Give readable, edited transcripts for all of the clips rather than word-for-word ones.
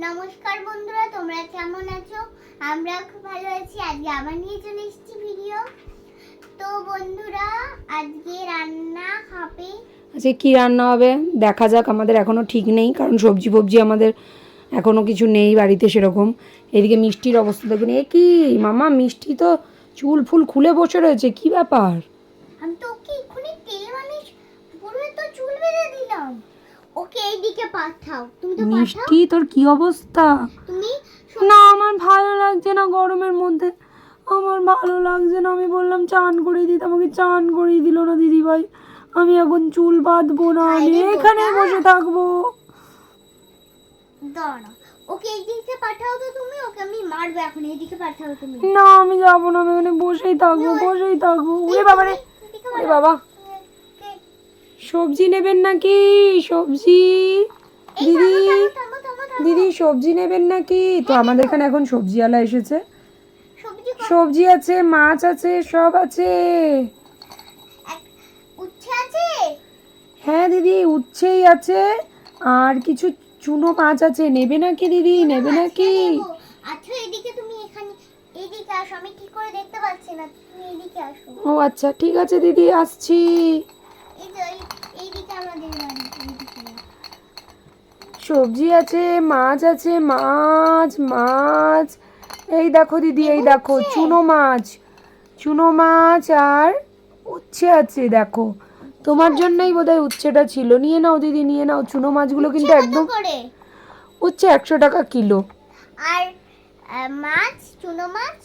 নমস্কার বন্ধুরা, তোমরা কেমন আছো? আমরা খুব ভালো আছি। আজকে আবার নিয়ে চলে এসেছি ভিডিও। তো বন্ধুরা, আজকে রান্না হবে। আজকে কি রান্না হবে দেখা যাক। আমাদের এখনো ঠিক নেই, কারণ সবজি ফবজি আমাদের এখনো কিছু নেই বাড়িতে সেরকম। এদিকে মিষ্টির অবস্থা দেখুন। এ কি মামা, মিষ্টি তো চুল ফুল খুলে বসে রয়েছে, কি ব্যাপার? আমি তো ওকে এক্ষুনি তেল মালিশ পুরো তো চুল বেঁধে দিলাম। ওকে এইদিকে পাঠাও, তুমি তো পাঠাও। মিষ্টি, তোর কি অবস্থা? তুমি না, আমার ভালো লাগছে না গরমের মধ্যে, আমার ভালো লাগছে না। আমি বললাম চান করিয়ে দিতে, আমাকে চান করিয়ে দিল না দিদি ভাই। আমি এখন চুল বাঁধবো না, আমি এখানে বসে থাকবো। দাঁড়াও, ওকে এইদিকে পাঠাও তো তুমি। ওকে আমি মারবো এখন, এইদিকে পাঠাও তুমি। না, আমি যাবো না, আমি এখানে বসেই থাকবো, বসেই থাকবো। ওরে বাবা রে, ওরে বাবা। সবজি নেবেন নাকি? সবজি দিদি, দিদি সবজি নেবেন নাকি? তো আমাদের এখানে এখন সবজিওয়ালা এসেছে। সবজি আছে, মাছ আছে, সব আছে। উচ্ছে আছে? হ্যাঁ দিদি, উচ্ছেই আছে, আর কিছু চুনো মাছ আছে। নেবে নাকি দিদি, নেবে নাকি? আচ্ছা, এদিকে তুমি এখানে এইদিকে আসো, আমি ঠিক করে দেখতে পাচ্ছি না, তুমি এইদিকে আসো। ও আচ্ছা, ঠিক আছে দিদি, আসছি। এই যে এইদিকে আমাদের বাড়ি, এইদিকে। সবজি আছে, মাছ আছে, মাছ মাছ। এই দেখো দিদি, এই দেখো চুনো মাছ, চুনো মাছ আর উচ্ছে আছে। দেখো, তোমার জন্যই বোধহয় উচ্ছেটা ছিল। নিয়ে নাও দিদি, নিয়ে নাও। চুনো মাছগুলো কিন্তু একদম। উচ্ছে 100 টাকা কিলো। আর মাছ, চুনো মাছ?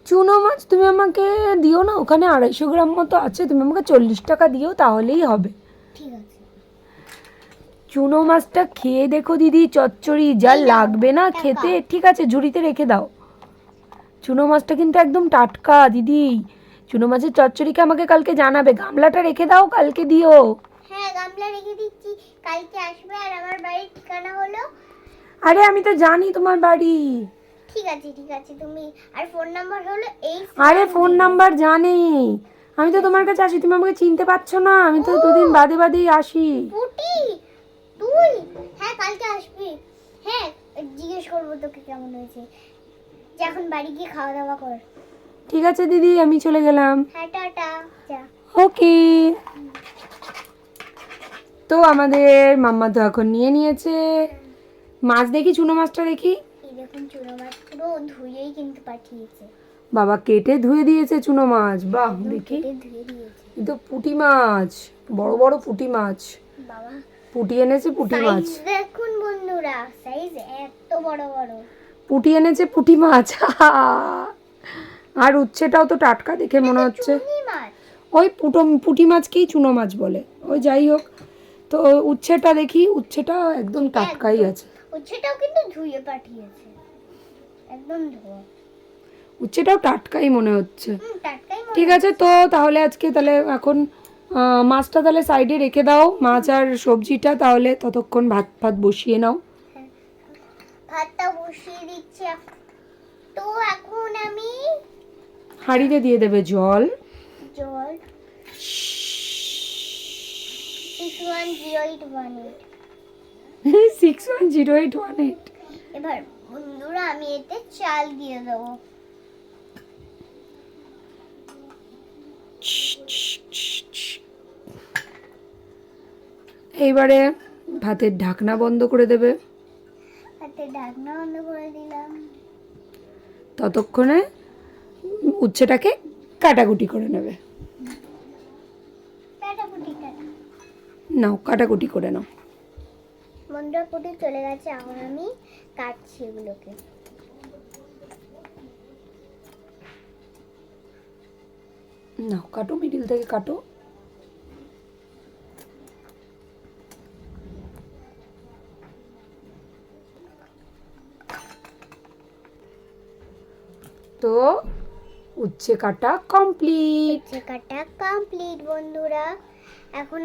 চুনো মাছ তুমি আমাকে দিও না, ওখানে 250 গ্রাম মতো আছে, তুমি আমাকে 40 টাকা দিও, তাহলেই হবে। ঠিক আছে। চুনো মাছটা খেয়ে দেখো দিদি, চচ্চড়ি যা লাগবে না খেতে। ঠিক আছে, ঝুড়িতে রেখে দাও। চুনো মাছটা কিন্তু একদম টাটকা দিদি। চুনো মাছের চচ্চড়িকে আমাকে কালকে জানাবে। গামলাটা রেখে দাও, কালকে দিও। হ্যাঁ, গামলা রেখে দিচ্ছি, কালকে আসবে। আর আমার বাড়ির ঠিকানা হলো। আরে আমি তো জানি তোমার বাড়ি। ঠিক আছে, ঠিক আছে। তুমি আর ফোন নাম্বার হলো এই। আরে ফোন নাম্বার জানি, আমি তো তোমার কাছে আসি, তুমি আমাকে চিনতে পারছো না? আমি তো দুদিন বাদে বাদেই আসি। পুটি, তুই? হ্যাঁ, কালকে আসবি। হ্যাঁ, জিজ্ঞেস করবো তোকে কেমন হয়েছে। যে এখন বাড়ি গিয়ে খাওয়া দাওয়া কর। ঠিক আছে দিদি, আমি চলে গেলাম। হ্যাঁ, টাটা, যা। ওকে। তো আমাদের মাম্মা তো এখন নিয়ে নিয়েছে মাছ। দেখি চুনো মাছটা দেখি। এই দেখুন, চুনো মাছ পুরো ধুয়েই কিন্তু পাঠিয়েছে। বাবা কেটে ধুয়ে দিয়েছে চুনো মাছ, বাহ দেখি। ধুয়ে দিয়েছে। কিন্তু পুঁটি মাছ, বড় বড় পুঁটি মাছ। বাবা, পুঁটি এনেছে, পুঁটি মাছ। দেখুন বন্ধুরা, সাইজ এত বড় বড়। পুঁটি এনেছে, পুঁটি মাছ। আর উচ্ছেটাও তো টাটকা দেখে মনে হচ্ছে। ওই পুঁটি মাছকেই চুনো মাছ বলে। ওই যাই হোক, তো উচ্ছেটা দেখি, উচ্ছেটা একদম টাটকাই আছে। উচ্ছেটাও কিন্তু ধুয়ে পাঠিয়েছে, একদম ধোয়া। উচ্ছেটাও টাটকাই মনে হচ্ছে। টাটকাই। ঠিক আছে, তো তাহলে আজকে তাহলে এখন মাছটা তাহলে সাইডে রেখে দাও, মাছ আর সবজিটা। তাহলে ততক্ষণ ভাত ভাত বসিয়ে নাও। ভাতটা বসিয়ে দিচ্ছি। তো এখন আমি হাঁড়িতে দিয়ে দেবে জল। জল 610818। এবার বন্ধুরা, আমি এতে চাল দিয়ে দেবো। এইবারে ভাতের ঢাকনা বন্ধ করে দেবে। ভাতের ঢাকনা বন্ধ করে দিলাম। ততক্ষণে উচ্ছেটাকে কাটাকুটি করে নেবে। নাও, কাটাকুটি করে নাও। বন্ধুরা, কুটি চলে গেছে, এখন আমি কাটছি এগুলোকে। নাও কাটো, মিডিল থেকে কাটো। তো উচ্ছে কাটা কমপ্লিট। বন্ধুরা, এখন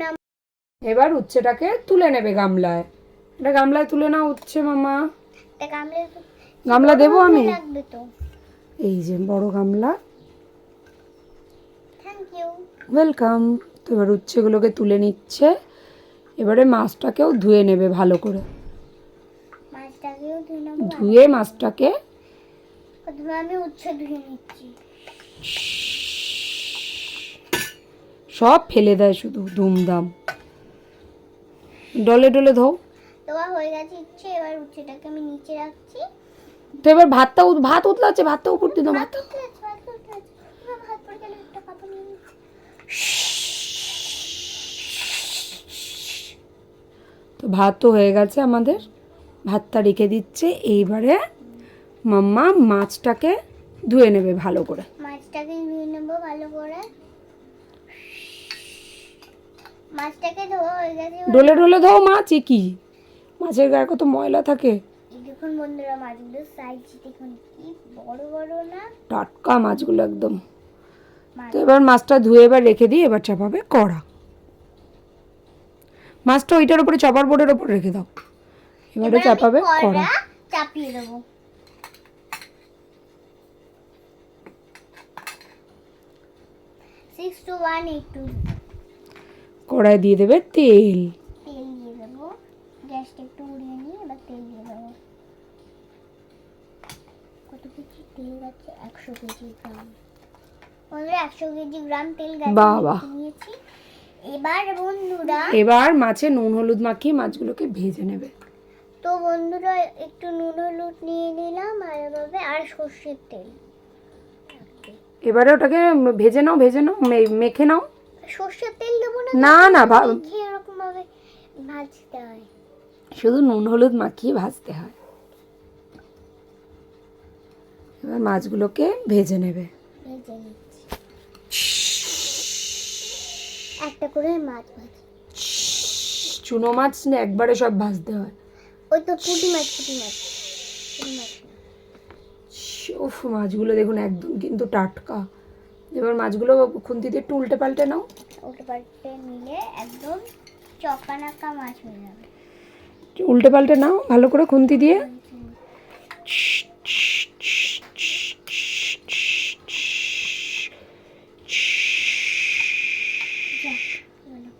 এবার উচ্ছেটাকে তুলে নেবে গামলায়। এটা গামলায় তুলে নাও উচ্ছে মামা। গামলা দেবো আমি? এই যে বড় গামলা। Thank you, welcome. তো এবার উচ্ছেগুলোকে তুলে নিচ্ছে। এবারে মাছটাকেও ধুয়ে নেবে ভালো করে। মাছটাকেও ধুয়ে নেবো। ধুয়ে মাছটাকে প্রথমে আমি উচ্ছে ধুয়ে নিচ্ছি। সব ফেলে দেয় শুধু ধুমধাম। ডলে ডলে ধো। তোমার হয়ে গেছে ইচ্ছে, এবার উচ্ছেটাকে আমি নিচে রাখছি। তো এবার ভাত উতলাচ্ছে, ভাতটা উপর দিয়ে দাও। ভাত উঠে আছে, ভাত উঠে আছে। এবার ভাত পড়ে গেলে একটা কাপড় নিয়ে নিচ্ছি। তো ভাত তো হয়ে গেছে আমাদের, ভাতটা রেখে দিচ্ছে। এইবারে মাম্মা মাছটাকে ধুয়ে নেবে ভালো করে। মাছটাকে ধুয়ে নেবো ভালো করে। মাছটাকে ধোয়া হয়ে গেছে। ডলে ডলে ধো মাছ, কি মাছের গায়ে কত ময়লা থাকে। এই দেখুন বন্ধুরা, মাছগুলো সাইজ দেখুন কি বড় বড় না। টাটকা মাছগুলো একদম। মাছ তো এবার মাছটা ধুয়ে এবার রেখে দিই। এবার চাপাবে কড়া। মাছটা ওইটার উপরে চপার বোর্ডের উপর রেখে দাও। এবারে এবার আমি চাপাবে কড়া। কড়া চাপিয়ে দেবো। সিক্স টু 182 কড়ায় দিয়ে দেবে তেল। তেল দিয়ে দেবো। গ্যাসটা একটু উড়িয়ে নিয়ে এবার তেল দিয়ে দেবো। কত কেজি তেল গেছে? 100 কেজি গ্রাম। বন্ধুরা 100 কেজি গ্রাম তেল বাবা। নিয়েছি। এবার বন্ধুরা, এবার মাছে নুন হলুদ মাখিয়ে মাছগুলোকে ভেজে নেবে। তো বন্ধুরা একটু নুন হলুদ নিয়ে নিলাম ভালোভাবে, আর সর্ষের তেল। এবারে ওটাকে ভেজে নাও, মেখে নাও। সর্ষের তেল দেবো না? না না, মেখে এরকম ভাবে ভাজতে হয়। শুধু নুন হলুদ মাখিয়ে ভাজতে হয়। এবার মাছগুলোকে ভেজে নেবে। ভেজে নিচ্ছি। একটা করে মাছ ভাজি। চুনো মাছ না একবারে সব ভাজতে হয়। ওই তো পুঁটি মাছ, পুঁটি মাছ, পুঁটি মাছ না। উফ, মাছগুলো দেখুন একদম কিন্তু টাটকা। এবার মাছগুলো খুন্তিতে একটু উল্টে পাল্টে নাও। উল্টে পাল্টে নিলে একদম চকানাকা মাছ হয়ে যাবে। উল্টে পাল্টে নাও ভালো করে খুন্তি দিয়ে। যা, বলো।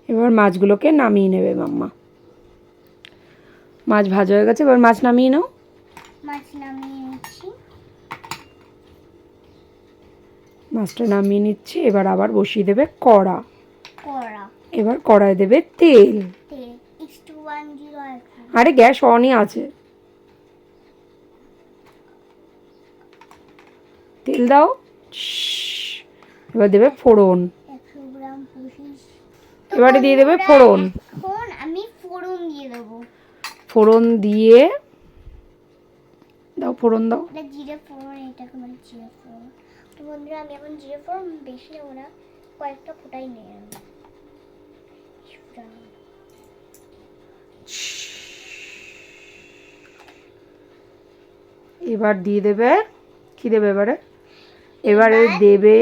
এবার মাছগুলোকে নামিয়ে নেবে মাম্মা। মাছ ভাজা হয়ে গেছে, এবার মাছ নামিয়ে নাও। মাছ নামিয়ে নিচ্ছি। মাছটা নামিয়ে নিচ্ছে। এবার আবার বসিয়ে দেবে কড়া। কড়া, এবার কড়ায় দেবে তেল। তেল 6:1 এখন। আরে গ্যাস অনই আছে। তেল দাও। এবার দেবে ফোড়ন। 100 গ্রাম পঁচিশ। এবারে দিয়ে দেবে ফোড়ন। এখন আমি ফোড়ন দিয়ে দেবো। ফোড়ন দিয়ে দাও, ফোড়ন দাও। এটা জিরে ফোড়ন, এটাকে মানে জিরে ফোড়ন। তো বন্ধুরা আমি এখন জিরে ফোড়ন বেশি নেবো না, কয়েকটা ফোটাই নিয়ে নেবো। এবার দিয়ে দেবে, কি দেবে এবারে? এবারে দেবে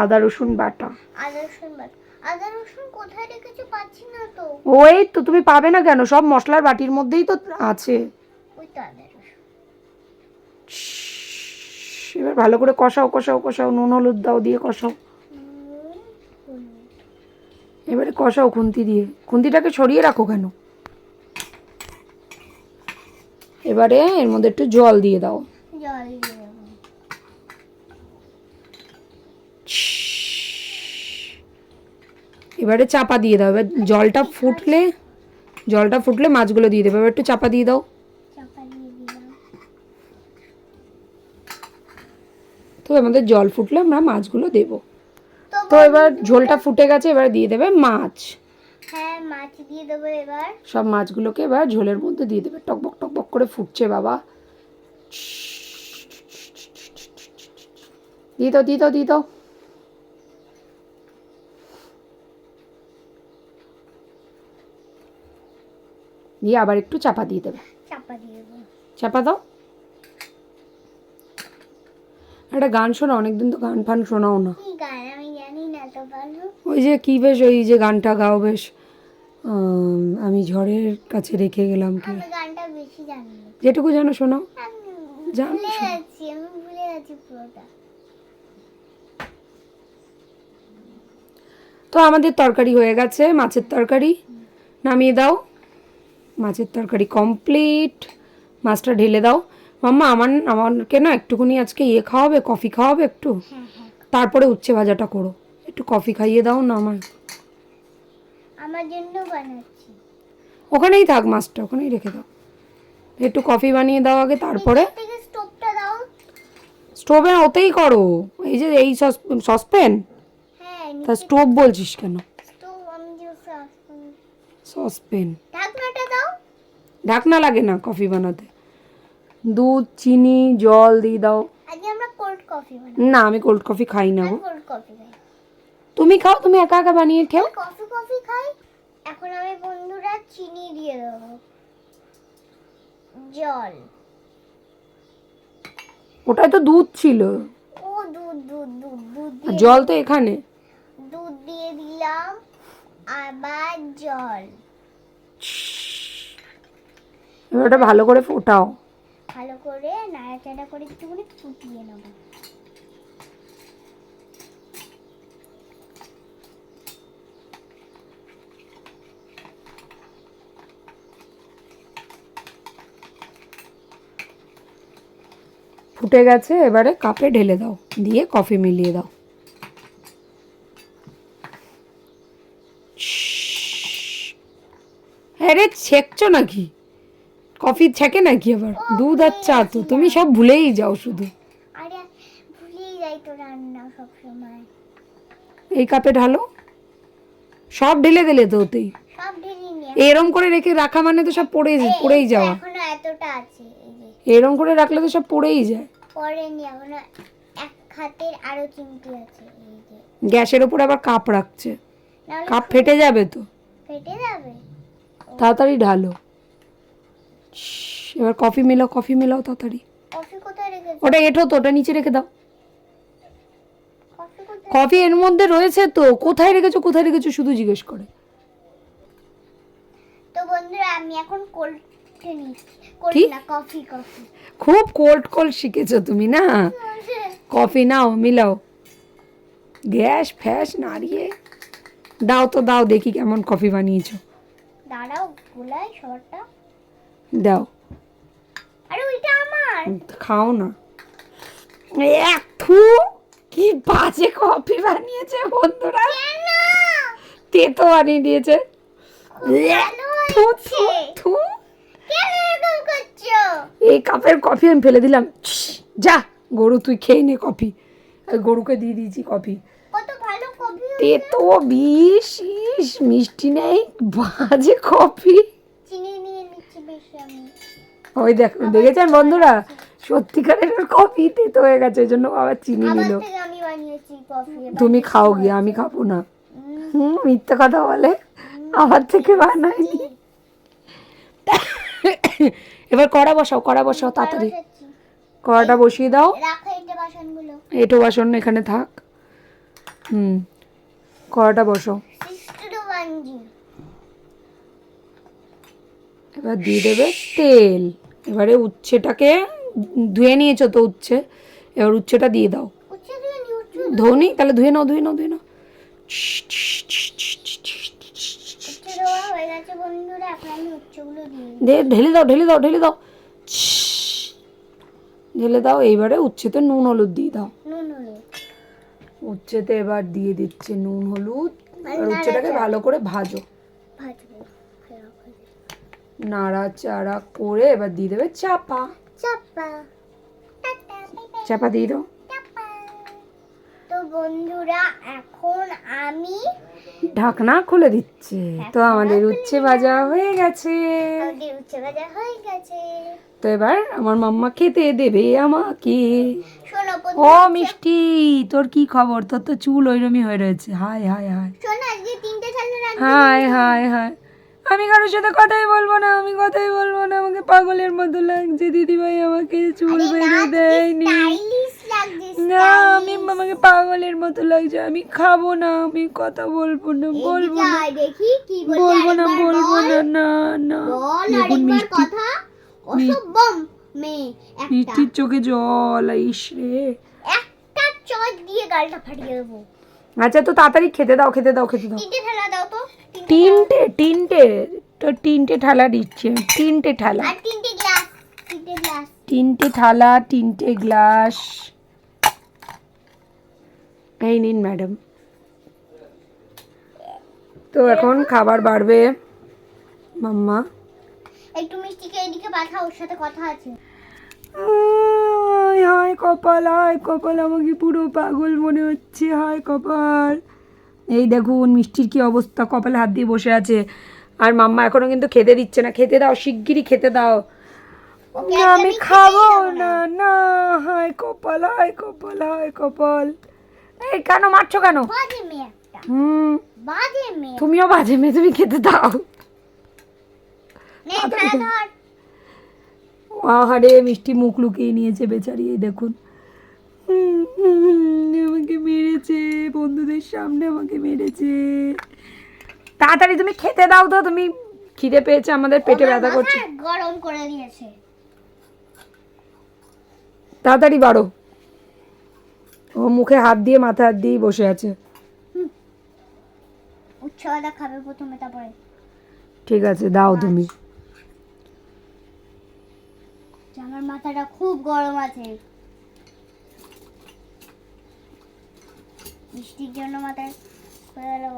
আদা রসুন বাটা। আদা রসুন বাটা। আদা রসুন কোথায় রেখেছো পাচ্ছি না তো। ওই তো, তুমি পাবে না কেন? সব মশলার বাটির মধ্যেই তো আছে। ওই তো আদা রসুন। এবার ভালো করে কষাও কষাও কষাও, নুন হলুদ দাও, দিয়ে কষাও। এবারে কষাও খুন্তি দিয়ে। খুন্তিটাকে ছড়িয়ে রাখো কেন? এবারে এর মধ্যে একটু জল দিয়ে দাও। জল দিয়ে দেবো। এবারে চাপা দিয়ে দাও। এবার জলটা ফুটলে মাছগুলো দিয়ে দেবে। এবার একটু চাপা দিয়ে দাও। চাপা দিয়ে দিলাম। তো এর মধ্যে জল ফুটলে আমরা মাছগুলো দেবো। তো এবার ঝোলটা ফুটে গেছে, এবার দিয়ে দেবে মাছ। হ্যাঁ, মাছ দিয়ে দেবো এবার। সব মাছগুলোকে এবার ঝোলের মধ্যে দিয়ে দেবে। টকবক টকবক করে ফুটছে বাবা। দিয়ে দাও দিয়ে দাও দিয়ে দাও। দিয়ে আবার একটু চাপা দিয়ে দেবে। চাপা দিয়ে দেবো। চাপা দাও। একটা গান শোনা, অনেকদিন তো গান ফান শোনাও না। কি গান? আমি জানি না তো ভালো। ওই যে কি বেশ, ওই যে গানটা গাও বেশ, আমি ঝড়ের কাছে রেখে গেলাম কি, আমি গানটা বেশি জানি না। যেটুকু জানো শোনাও। আমি জানো ভুলে শোনো। গেছি, আমি ভুলে গেছি পুরোটা। তো আমাদের তরকারি হয়ে গেছে, মাছের তরকারি নামিয়ে দাও। মাছের তরকারি কমপ্লিট, মাছটা ঢেলে দাও। মাম্মা আমাকে না একটুখানি আজকে খাওয়াবে, কফি খাওয়াবে একটু, হ্যাঁ হ্যাঁ, তারপরে উচ্ছে ভাজাটা করো। একটু কফি খাইয়ে দাও না আমার। আমার জন্য বানাচ্ছি। ওখানেই থাক, মাছটা ওখানেই রেখে দাও। একটু কফি বানিয়ে দাও আগে, তারপরে নিচের থেকে স্টোভটা দাও। স্টোভে ওতেই করো। এই যে এই সসপ্যান, হ্যাঁ, তা স্টোভ বলছিস কেন? স্টোভ আমি যে সসপ্যান। ঢাকনাটা দাও। ঢাকনা লাগে না কফি বানাতে। দুধ, চিনি, জল দিয়ে দাও। আজকে আমরা কোল্ড কফি বানাবো। না, আমি কোল্ড কফি খাই না গো। কোল্ড কফি খাই। তুমি খাও, তুমি একা একা বানিয়ে খেও। কফি কফি খাই। এখন আমি বন্ধুরা চিনি দিয়ে দেবো, জল। ওটাই তো দুধ ছিল, ও দুধ দুধ দুধ দুধ আর দিয়ে জল তো এখানে। দুধ দিয়ে দিলাম, আবার জল। এবার ওটা ভালো করে ফোটাও। ভালো করে নাড়াচাড়া করে একটুখানি ফুটিয়ে নেবো। ফুটে গেছে, এবারে কাপে ঢেলে দাও, দিয়ে কফি মিলিয়ে দাও। আরে ছেঁকছো নাকি? কফি ছেঁকে নাকি আবার? দুধ আর চা তো, তুমি সব ভুলেই যাও শুধু। আরে ভুলেই যাই তো রান্না সব সময়। এই কাপে ঢালো, সব ঢেলে দিলে তো ওতেই। সব ঢেলে নিয়ে এরম করে রেখে রাখা মানে তো সব পড়েই যাওয়া। এখনো এতটা আছে, এই যে এরম করে রাখলে তো সব পড়েই যায়। পরে নি, এখনো এক হাতের আরো চিমটি আছে, এই যে। গ্যাসের ওপর আবার কাপ রাখছে, নাহলে কাপ ফেটে যাবে তো। ফেটে যাবে। তাড়াতাড়ি ঢালো। এবার কফি মিলাও তাড়াতাড়ি। কফি কোথায় রেখেছো? ওটা এঁঠো তো, ওটা নিচে রেখে দাও। কফি কোথায়? কফি এর মধ্যে রয়েছে তো, কোথায় রেখেছো শুধু জিজ্ঞেস করে। তো বন্ধুরা আমি এখন কোল্ড নিচ্ছি। কোল্ড কি? না, কফি কফি। খুব কোল্ড শিখেছো তুমি না। কফি নাও, মিলাও। গ্যাস ফ্যাস নাড়িয়ে দাও তো, দাও দেখি কেমন কফি বানিয়েছো। দাঁড়াও, গুলাই সরটা। দাও, আরে ওইটা আমার। খাও না। থু, কি বাজে কফি বানিয়েছে বন্ধুরা। কেন? তেতো বানিয়ে দিয়েছে। ভালো থু, হয়েছে। থু। কেন এরকম করছো? এই কাপের কফি আমি ফেলে দিলাম। যা গরু, তুই খেয়ে নে কফি। ওই গরুকে দিয়ে দিয়েছি কফি। কত ভালো কফি। তেতো বিষ, ইস, মিষ্টি নেই, বাজে কফি। চিনি নিয়ে নিচ্ছি বেশি আমি। ওই দেখেছেন বন্ধুরা, সত্যিকারের কফি তেতো হয়ে গেছে, ওই জন্য আবার চিনি আমার নিল। থেকে আমি বানিয়েছি কফি। তুমি খাও গিয়ে, আমি খাবো না। মিথ্যে কথা বলে, আমার থেকে বানায়নি। এবার কড়া বসাও তাড়াতাড়ি। কড়াটা বসিয়ে দাও। রাখো এটা বাসনগুলো। এটো বাসন এখানে থাক। কড়াটা বসাও। Sister bungee. এবার দিয়ে দেবে তেল। এবারে উচ্ছেটাকে ধুয়ে নিয়েছো তো উচ্ছে, এবার উচ্ছেটা দিয়ে দাও। উচ্ছে দিয়ে নি, উচ্ছে ধোনি, তাহলে ধুয়ে নাও। উচ্ছে দেওয়া হয়ে গেছে বন্ধুরা। এখন আমি উচ্ছেগুলো দিয়ে দিই। ঢেলে দাও। ঢেলে দাও। এইবারে উচ্ছেতে নুন হলুদ দিয়ে দাও। নুন হলুদ। উচ্ছেতে এবার দিয়ে দিচ্ছে নুন হলুদ। আর উচ্ছেটাকে ভালো করে ভাজো। ভাজবো। নাড়াচাড়া করে এবার দিয়ে দেবে চাপা। চাপা। চাপা দিয়ে দাও। তো বন্ধুরা এখন আমি ঢাকনা খুলে দিচ্ছে। তো আমাদের উচ্ছে ভাজা হয়ে গেছে। আমাদের উচ্ছে ভাজা হয়ে গেছে। তো এবার আমার মাম্মা খেতে দেবে আমাকে। শোনো ও মিষ্টি, তোর কি খবর? তোর তো চুল ওইরমই হয়ে রয়েছে। হাই শোনো, আজকে 3টে ছালে রাখবি। হাই। আমি কারোর সাথে কথাই বলবো না, আমাকে পাগলের মতো লাগছে। দিদিভাই আমাকে চুল বেঁধে দেয়নি। স্টাইলিশ লাগছে। না, আমাকে পাগলের মতো লাগছে। আমি খাবো না, আমি কথা বলবো না। দেখি কি বলবো না। না বল দেখুন আরেকবার মিষ্টি, কথা। অসম্ভব মেয়ে একটা। মিষ্টির চোখে জল। ইস রে, একটা চট দিয়ে গালটা ফাটিয়ে দেবো। আচ্ছা তো তাড়াতাড়ি খেতে দাও খেতে দাও খেতে দাও। তিনটে থালা দাও তো। তিনটে তিনটে তো তিনটে থালা দিচ্ছে, তিনটে থালা, আর তিনটে গ্লাস। তিনটে গ্লাস। তিনটে থালা তিনটে গ্লাস। এই নিন ম্যাডাম। তো এখন খাবার বাড়বে মাম্মা। একটু মিষ্টিকে এদিকে পাঠাও, ওর সাথে কথা আছে। হায় কপাল, হায় কপাল, আমাকে পুরো পাগল মনে হচ্ছে, হায় কপাল। এই দেখুন মিষ্টির কি অবস্থা, কপালে হাত দিয়ে বসে আছে। আর মাম্মা এখনো কিন্তু খেতে দিচ্ছে না। খেতে দাও, শিগগিরই খেতে দাও। ওকে না আমি আমি খাবো খেতেই যাবো না, না, হায় কপাল, হায় কপাল, হায় কপাল। এই কেন মারছো কেন? বাজে মেয়ে একটা, বাজে মেয়ে। তুমিও বাজে মেয়ে, তুমি খেতে দাও। নে থালা ধর। আহারে মিষ্টি মুখ লুকিয়ে নিয়েছে বেচারি, এই দেখুন। আমাকে মেরেছে, বন্ধুদের সামনে আমাকে মেরেছে। তাড়াতাড়ি তুমি খেতে দাও তো, তুমি খিদে পেয়েছে, আমাদের পেটে ব্যথা করছে। গরম করে দিয়েছে। তাড়াতাড়ি বাড়ো। ও মুখে হাত দিয়ে মাথা হাত দিয়ে বসে আছে। উচ্ছবাদা খাবে প্রথমে, তারপরে। ঠিক আছে দাও তুমি। আমার মাথাটা খুব গরম আছে, মিষ্টির জন্য মাথায় করে দেব।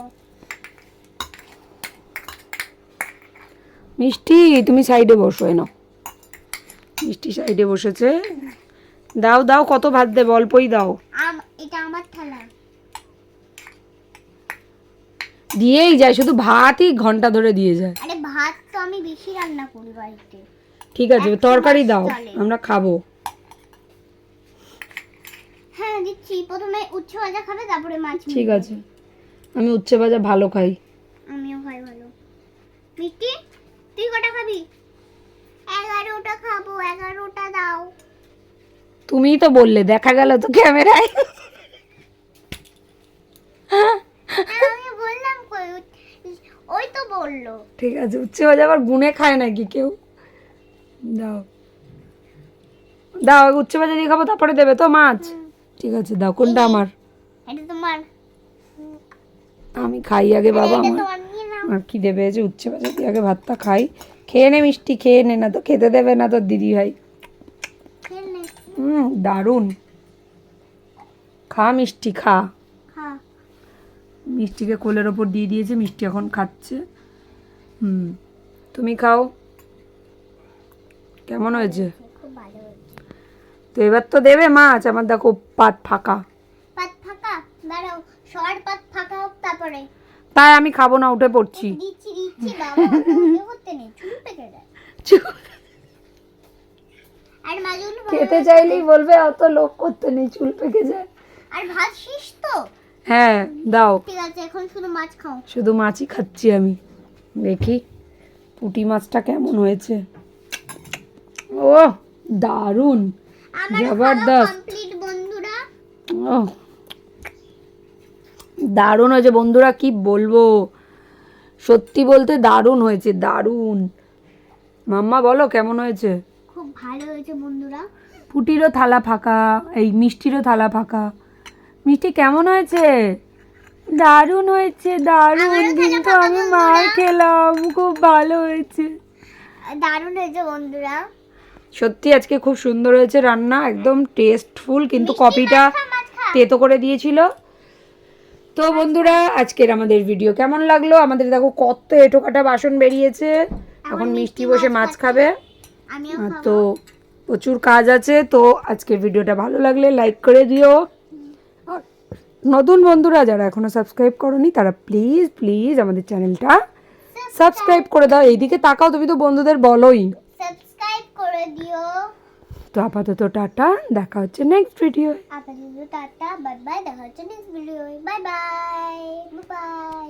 মিষ্টি তুমি সাইডে বসো, এনো। মিষ্টি সাইডে বসেছে। দাও দাও, কত ভাত দেবে, অল্পই দাও। এটা আমার থালা। দিয়েই যায়, শুধু ভাতই ঘন্টা ধরে দিয়ে যায়। আরে ভাত তো আমি বেশি রান্না করি বাড়িতে। ঠিক আছে তরকারি দাও, আমরা খাবো। হ্যাঁ দিচ্ছি, প্রথমে উচ্ছে ভাজা খাবে, তারপরে মাছ। ঠিক আছে, আমি উচ্ছে ভাজা ভালো খাই। আমিও খাই ভালো। মিষ্টি তুই কটা খাবি? 11টা খাবো। 11টা দাও। তুমিই তো বললে, দেখা গেল তো ক্যামেরায়। আমি বললাম কই, ওই তো বললো। ঠিক আছে, উচ্ছে ভাজা আবার গুনে খায় নাকি কেউ? দাও দাও, উচ্ছে ভাজা দিয়ে খাবো, তারপরে দেবে তো মাছ। ঠিক আছে দাও, কোনটা আমার? এটা তোমার। আমি খাই আগে বাবা, এটা আমার তোমার, নিয়ে নাও। আমার খিদে পেয়েছে, উচ্ছে ভাজা দিয়ে আগে ভাতটা খাই। খেয়ে নে মিষ্টি, খেয়ে নে, না তো খেতে দেবে না তোর দিদি ভাই। খেয়ে নে। দারুণ। খা মিষ্টি খা। খা। মিষ্টিকে কোলের ওপর দিয়ে দিয়েছে, মিষ্টি এখন খাচ্ছে। তুমি খাও। কেমন হয়েছে? খুব ভালো হয়েছে। তো এবার তো দেবে মাছ, আমার দেখো পাত ফাঁকা। পাত ফাঁকা? দাঁড়াও, সর পাত ফাঁকা হোক তারপরে। তাই আমি খাবো না, উঠে পড়ছি। দিচ্ছি দিচ্ছি বাবা, ভিডিও করতে নেই, চুল পেকে যায়। আর মাজুন খেতে চাইলেই বলবে অত লোক করতে নেই, চুল পেকে যায়। আর ভাত শেষ তো? হ্যাঁ দাও। ঠিক আছে, এখন শুধু মাছ খাও। শুধু মাছই খাচ্ছি আমি। দেখি পুঁটি মাছটা কেমন হয়েছে। ও দারুণ, আমার জবরদস্ত। কমপ্লিট বন্ধুরা। ও দারুণ হয়েছে বন্ধুরা, কি বলবো, সত্যি বলতে দারুণ হয়েছে, দারুণ। মাম্মা বলো কেমন হয়েছে? খুব ভালো হয়েছে বন্ধুরা। পুটিরও থালা ফাঁকা, এই মিষ্টিরও থালা ফাঁকা। মিষ্টি কেমন হয়েছে? দারুণ হয়েছে, দারুণ। আমারও থালা কিন্তু ফাঁকা আমি বন্ধুরা। মার খেলাম, খুব ভালো হয়েছে। দারুণ হয়েছে বন্ধুরা। সত্যি আজকে খুব সুন্দর হয়েছে রান্না, একদম টেস্টফুল। কিন্তু মিষ্টি কপিটা মাছ খা। তেতো করে দিয়েছিল। তো বন্ধুরা আজকের আমাদের ভিডিও কেমন লাগলো? আমাদের দেখো কত এঁটো কাটা বাসন বেরিয়েছে। এখন মিষ্টি বসে মাছ খাবে। আমিও আর খাবো। তো প্রচুর কাজ আছে। তো আজকের ভিডিওটা ভালো লাগলে লাইক করে দিও। আর নতুন বন্ধুরা যারা এখনো সাবস্ক্রাইব করনি, তারা প্লিজ প্লিজ আমাদের চ্যানেলটা সাবস্ক্রাইব করে দাও। এইদিকে তাকাও, তুমি তো বন্ধুদের বলোই। সাবস্ক্রাইব করে দিও। তো আপাতত টাটা, দেখা হচ্ছে নেক্সট ভিডিও। আপাতত টাটা, বাই বাই, দেখা হচ্ছে next video. Bye bye, bye bye.